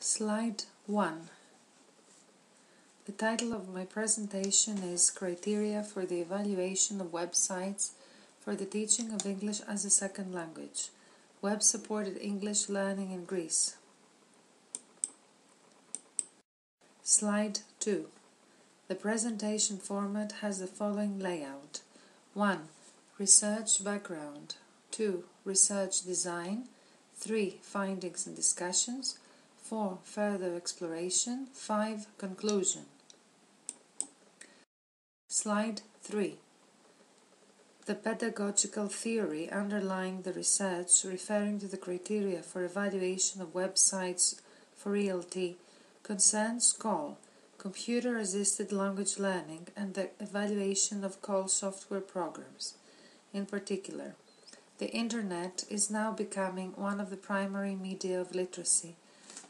Slide 1. The title of my presentation is Criteria for the Evaluation of Websites for the Teaching of English as a Second Language, Web-Supported English Learning in Greece. Slide 2. The presentation format has the following layout. 1. Research background. 2. Research design. 3. Findings and discussions. 4. Further exploration. 5. Conclusion. Slide 3. The pedagogical theory underlying the research referring to the criteria for evaluation of websites for ELT concerns CALL, Computer-Assisted Language Learning, and the evaluation of CALL software programs. In particular, the Internet is now becoming one of the primary media of literacy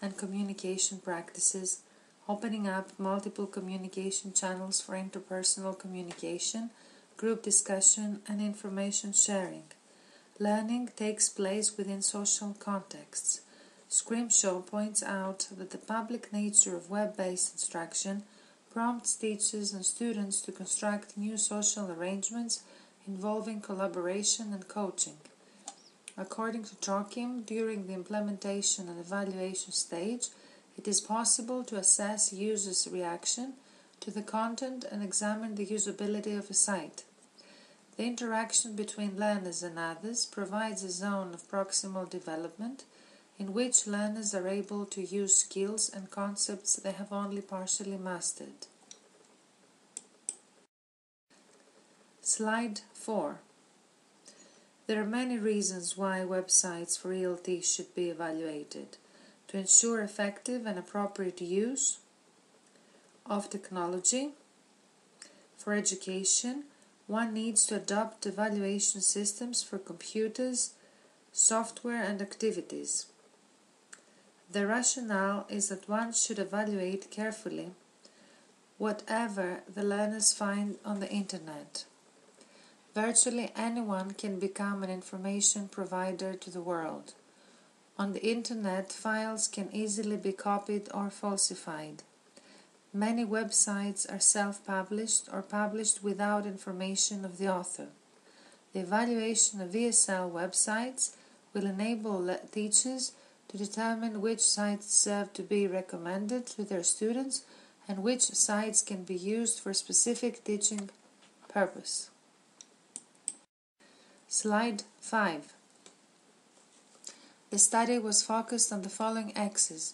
and communication practices, opening up multiple communication channels for interpersonal communication, group discussion, and information sharing. Learning takes place within social contexts. Scrimshaw points out that the public nature of web-based instruction prompts teachers and students to construct new social arrangements involving collaboration and coaching. According to Joachim, during the implementation and evaluation stage, it is possible to assess users' reaction to the content and examine the usability of a site. The interaction between learners and others provides a zone of proximal development in which learners are able to use skills and concepts they have only partially mastered. Slide 4. There are many reasons why websites for ELT should be evaluated. To ensure effective and appropriate use of technology for education, one needs to adopt evaluation systems for computers, software, and activities. The rationale is that one should evaluate carefully whatever the learners find on the Internet. Virtually anyone can become an information provider to the world. On the Internet, files can easily be copied or falsified. Many websites are self-published or published without information of the author. The evaluation of ESL websites will enable teachers to determine which sites deserve to be recommended to their students and which sites can be used for specific teaching purpose. Slide 5. The study was focused on the following axes: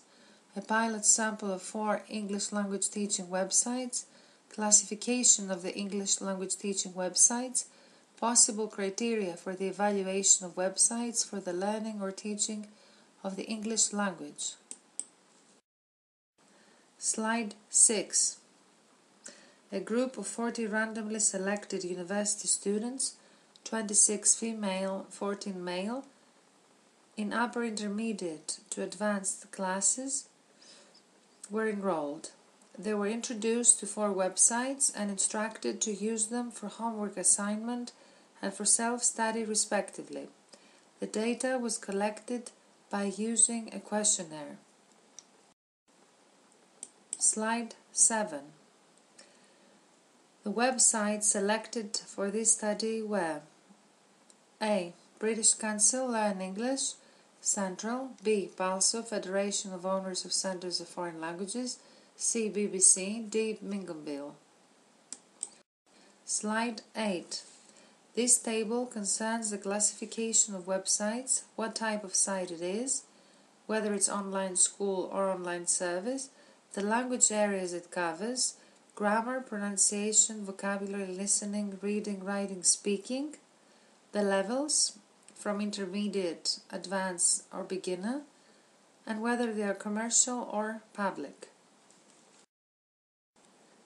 a pilot sample of 4 English language teaching websites, classification of the English language teaching websites, possible criteria for the evaluation of websites for the learning or teaching of the English language. Slide 6. A group of 40 randomly selected university students, 26 female, 14 male, in upper intermediate to advanced classes were enrolled. They were introduced to 4 websites and instructed to use them for homework assignment and for self-study respectively. The data was collected by using a questionnaire. Slide 7. The websites selected for this study were A. British Council Learn English Central, B. PALSO Federation of Owners of Centres of Foreign Languages, C. BBC, D. Mingonville. Slide 8. This table concerns the classification of websites, what type of site it is, whether it's online school or online service, the language areas it covers, grammar, pronunciation, vocabulary, listening, reading, writing, speaking, the levels from intermediate, advanced, or beginner, and whether they are commercial or public.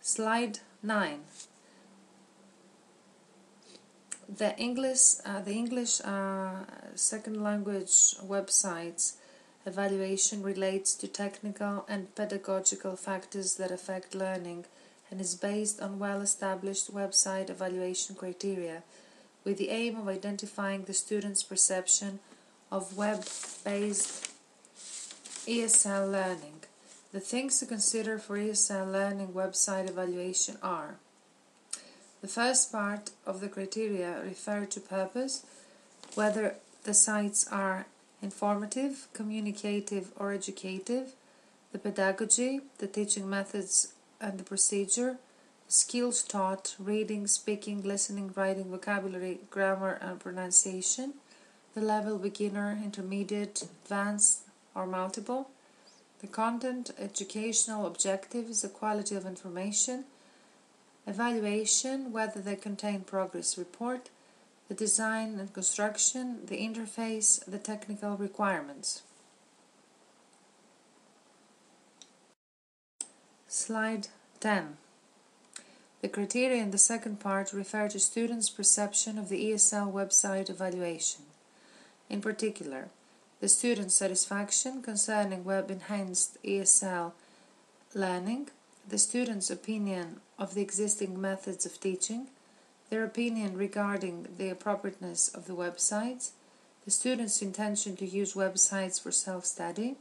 Slide 9. The English second language websites evaluation relates to technical and pedagogical factors that affect learning and is based on well-established website evaluation criteria with the aim of identifying the student's perception of web-based ESL learning. The things to consider for ESL learning website evaluation are: the first part of the criteria refer to purpose, whether the sites are informative, communicative, or educative, the pedagogy, the teaching methods and the procedure, the skills taught, reading, speaking, listening, writing, vocabulary, grammar and pronunciation, the level beginner, intermediate, advanced or multiple, the content, educational objectives, the quality of information, evaluation, whether they contain progress report, the design and construction, the interface, the technical requirements. Slide 10. The criteria in the second part refer to students' perception of the ESL website evaluation. In particular, the student's satisfaction concerning web-enhanced ESL learning, the student's opinion of the existing methods of teaching, their opinion regarding the appropriateness of the websites, the student's intention to use websites for self-study,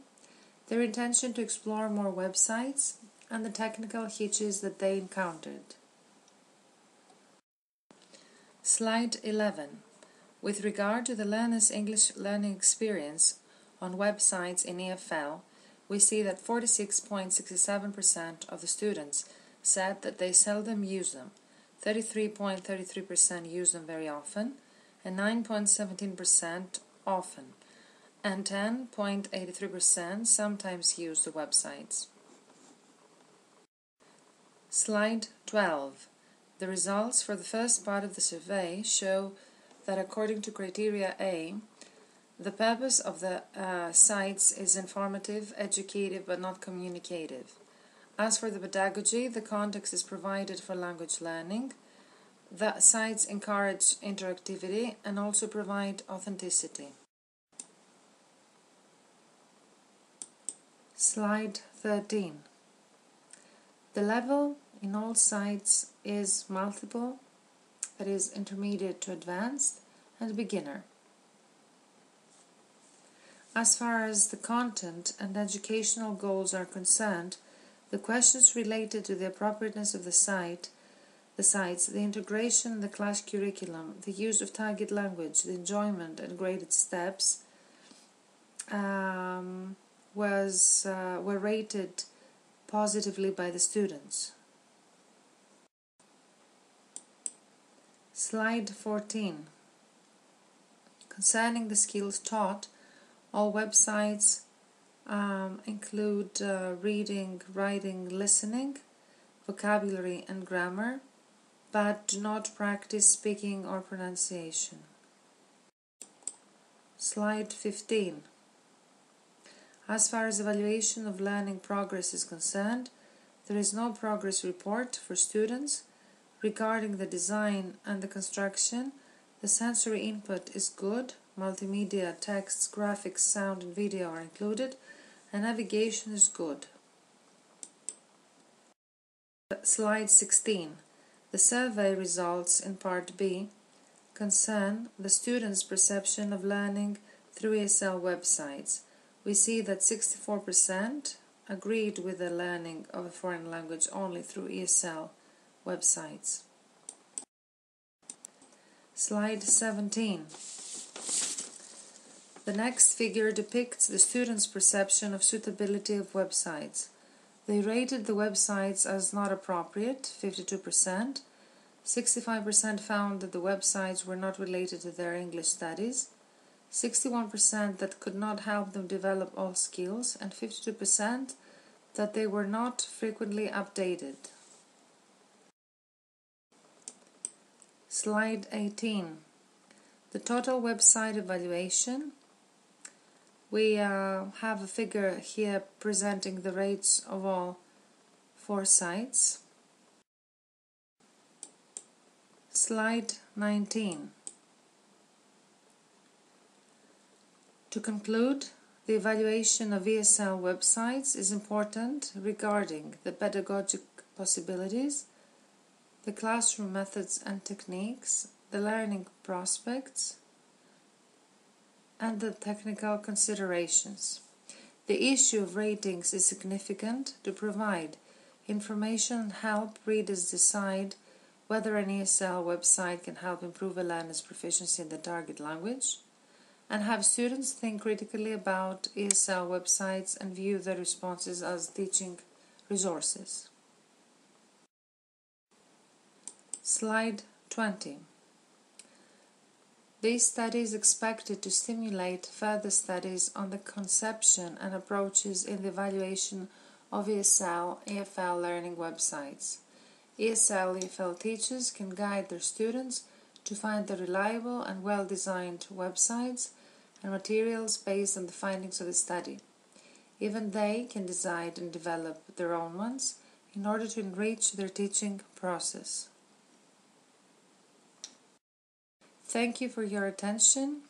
their intention to explore more websites, and the technical hitches that they encountered. Slide 11. With regard to the learner's English learning experience on websites in EFL, we see that 46.67% of the students said that they seldom use them, 33.33% use them very often, and 9.17% often, and 10.83% sometimes use the websites. Slide 12. The results for the first part of the survey show that according to criteria A, the purpose of the sites is informative, educative, but not communicative. As for the pedagogy, the context is provided for language learning. The sites encourage interactivity and also provide authenticity. Slide 13. The level in all sites is multiple, that is intermediate to advanced, and beginner. As far as the content and educational goals are concerned, the questions related to the appropriateness of the sites, the integration in the class curriculum, the use of target language, the enjoyment and graded steps were rated positively by the students. Slide 14. Concerning the skills taught, all websites include reading, writing, listening, vocabulary and grammar, but do not practice speaking or pronunciation. Slide 15. As far as evaluation of learning progress is concerned, there is no progress report for students. Regarding the design and the construction, the sensory input is good, multimedia, texts, graphics, sound and video are included, and navigation is good. Slide 16. The survey results in Part B concern the students' perception of learning through ESL websites. We see that 64% agreed with the learning of a foreign language only through ESL websites. Slide 17. The next figure depicts the students' perception of suitability of websites. They rated the websites as not appropriate, 52%. 65% found that the websites were not related to their English studies. 61% that could not help them develop all skills, and 52% that they were not frequently updated. Slide 18. The total website evaluation. We have a figure here presenting the rates of all 4 sites. Slide 19. To conclude, the evaluation of ESL websites is important regarding the pedagogic possibilities, the classroom methods and techniques, the learning prospects, and the technical considerations. The issue of ratings is significant to provide information and help readers decide whether an ESL website can help improve a learner's proficiency in the target language, and have students think critically about ESL websites and view their responses as teaching resources. Slide 20. This study is expected to stimulate further studies on the conception and approaches in the evaluation of ESL, EFL learning websites. ESL, EFL teachers can guide their students to find the reliable and well-designed websites and materials based on the findings of the study. Even they can decide and develop their own ones in order to enrich their teaching process. Thank you for your attention.